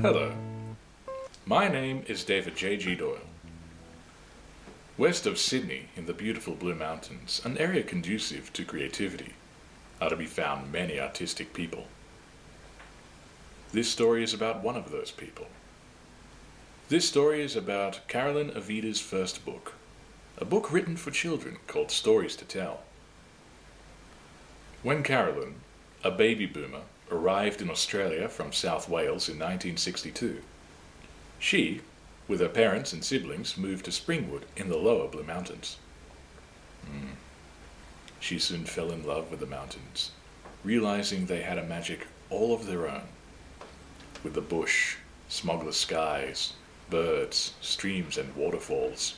Hello, my name is David J.G. Doyle. West of Sydney, in the beautiful Blue Mountains, an area conducive to creativity, are to be found many artistic people. This story is about one of those people. This story is about Carolyn Evita's first book, a book written for children called Stories to Tell. When Carolyn, a baby boomer, arrived in Australia from South Wales in 1962, she, with her parents and siblings, moved to Springwood in the lower Blue Mountains. She soon fell in love with the mountains, realizing they had a magic all of their own, with the bush, smogless skies, birds, streams and waterfalls.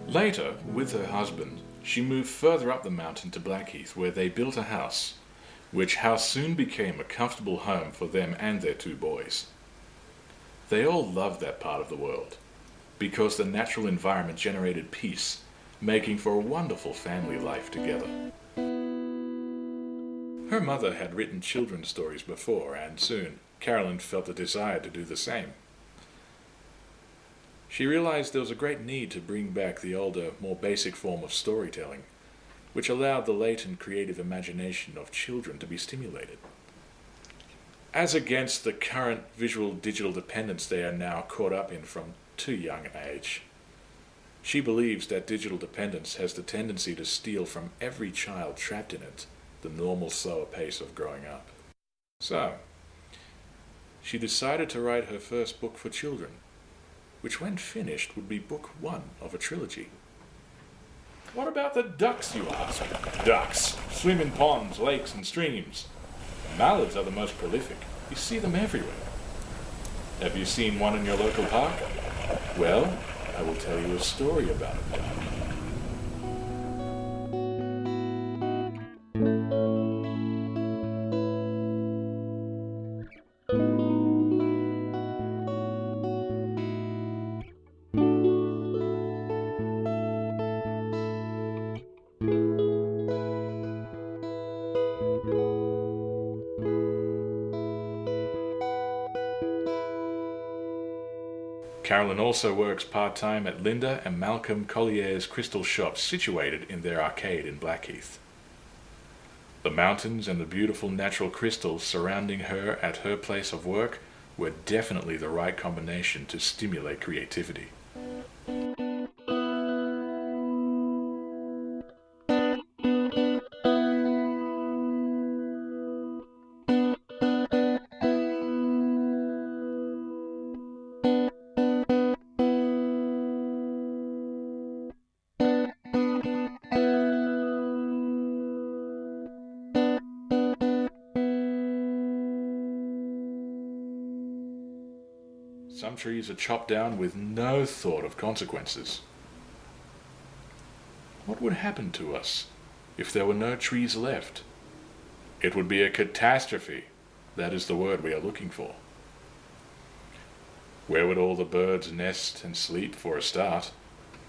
Later, with her husband, she moved further up the mountain to Blackheath, where they built a house, which house soon became a comfortable home for them and their two boys. They all loved that part of the world, because the natural environment generated peace, making for a wonderful family life together. Her mother had written children's stories before, and soon Carolyn felt a desire to do the same. She realized there was a great need to bring back the older, more basic form of storytelling, which allowed the latent creative imagination of children to be stimulated. As against the current visual digital dependence they are now caught up in from too young an age. She believes that digital dependence has the tendency to steal from every child trapped in it the normal slower pace of growing up. So, she decided to write her first book for children, which when finished would be book one of a trilogy. What about the ducks, you ask? Ducks swim in ponds, lakes and streams. Mallards are the most prolific. You see them everywhere. Have you seen one in your local park? Well, I will tell you a story about a duck. Carolyn also works part-time at Linda and Malcolm Collier's crystal shops situated in their arcade in Blackheath. The mountains and the beautiful natural crystals surrounding her at her place of work were definitely the right combination to stimulate creativity. Some trees are chopped down with no thought of consequences. What would happen to us if there were no trees left? It would be a catastrophe. That is the word we are looking for. Where would all the birds nest and sleep for a start?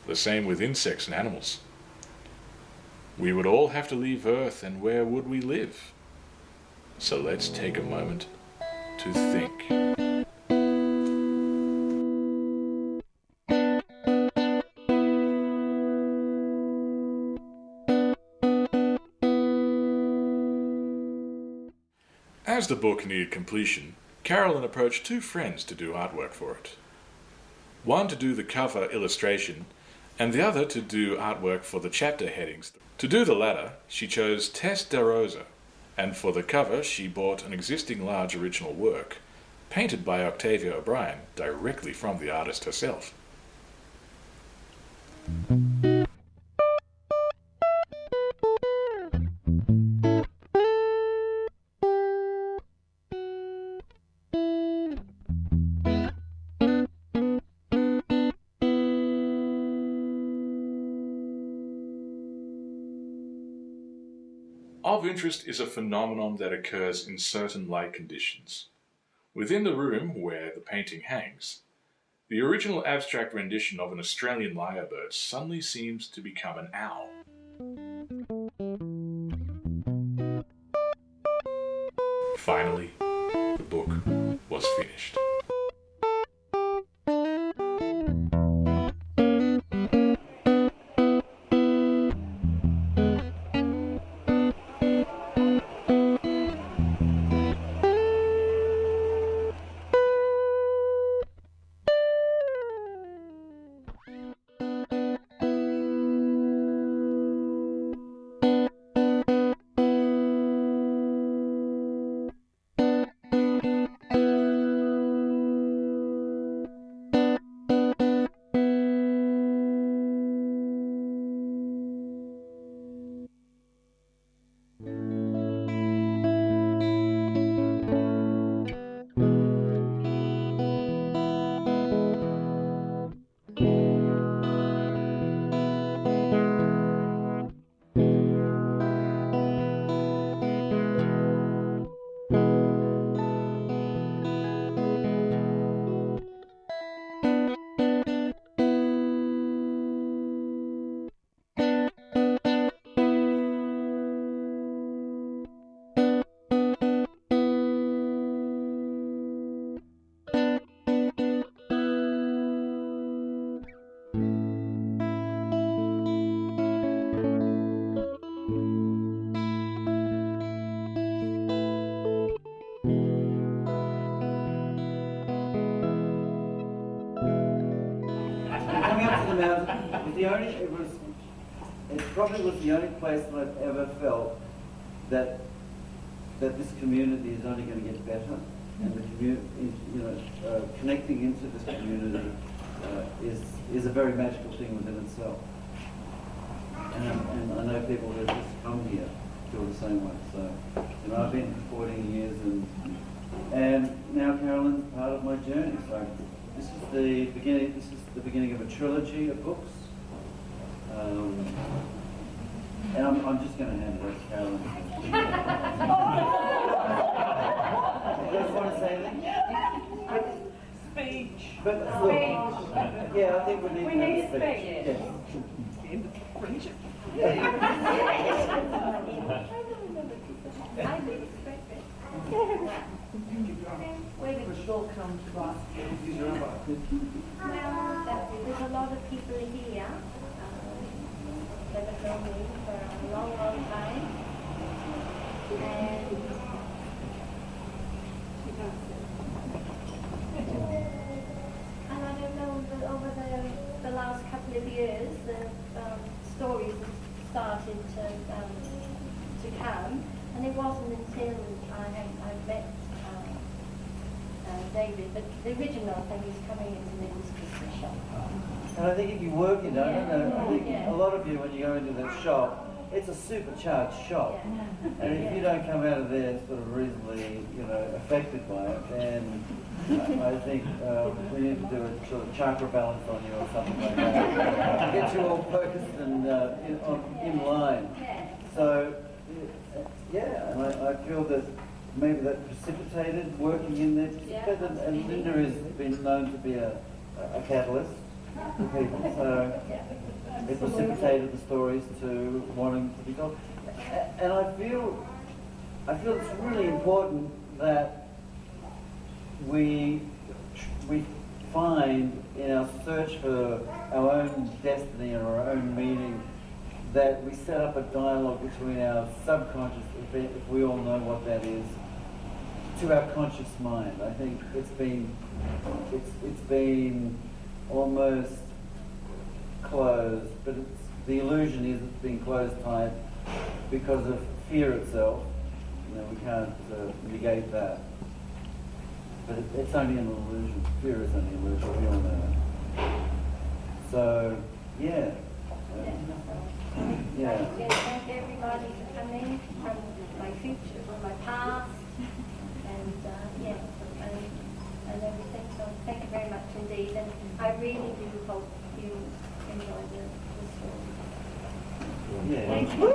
The same with insects and animals. We would all have to leave Earth, and where would we live? So let's take a moment to think. As the book neared completion, Carolyn approached two friends to do artwork for it. One to do the cover illustration, and the other to do artwork for the chapter headings. To do the latter, she chose Tess DeRosa, and for the cover she bought an existing large original work, painted by Octavia O'Brien directly from the artist herself. of interest is a phenomenon that occurs in certain light conditions. Within the room where the painting hangs, the original abstract rendition of an Australian lyrebird suddenly seems to become an owl. Finally, the book was finished. It probably was the only place that I've ever felt that this community is only going to get better, and the connecting into this community is a very magical thing within itself. And I know people who just come here feel the same way. So, I've been for 14 years, and now Carolyn's part of my journey. So this is the beginning. This is the beginning of a trilogy of books. And I'm just going to hand it over to Carolyn. You guys want to say anything? Speech. But look, yeah, I think we need to speech. Yes. End of friendship. I did expect it. Where did it all come from? Well, there's a lot of people here that have known me for a long, long time. And I don't know, but over the last couple of years, the stories have started to come, and it wasn't until I met David, but the original thing is coming into the Christmas shop. And I think if you work in it, I think a lot of you, when you go into that shop, it's a supercharged shop. And if you don't come out of there sort of reasonably, affected by it, then I think we need to do a sort of chakra balance on you or something like that to get you all focused and in line. So, yeah, and I feel that maybe that precipitated working in there, and Linda has been known to be a catalyst for people, so it precipitated the stories to wanting to be told. And I feel it's really important that we find in our search for our own destiny and our own meaning that we set up a dialogue between our subconscious, if we all know what that is, to our conscious mind. I think it's been almost closed, but the illusion is it's been closed tight because of fear itself. We can't negate that. But it's only an illusion. Fear is only an illusion. We all know that. So, yeah. Yeah. Thank everybody for coming from my future, from my past, and everything. So thank you very much indeed, and I really do hope you enjoy the story. Yeah. Thank you.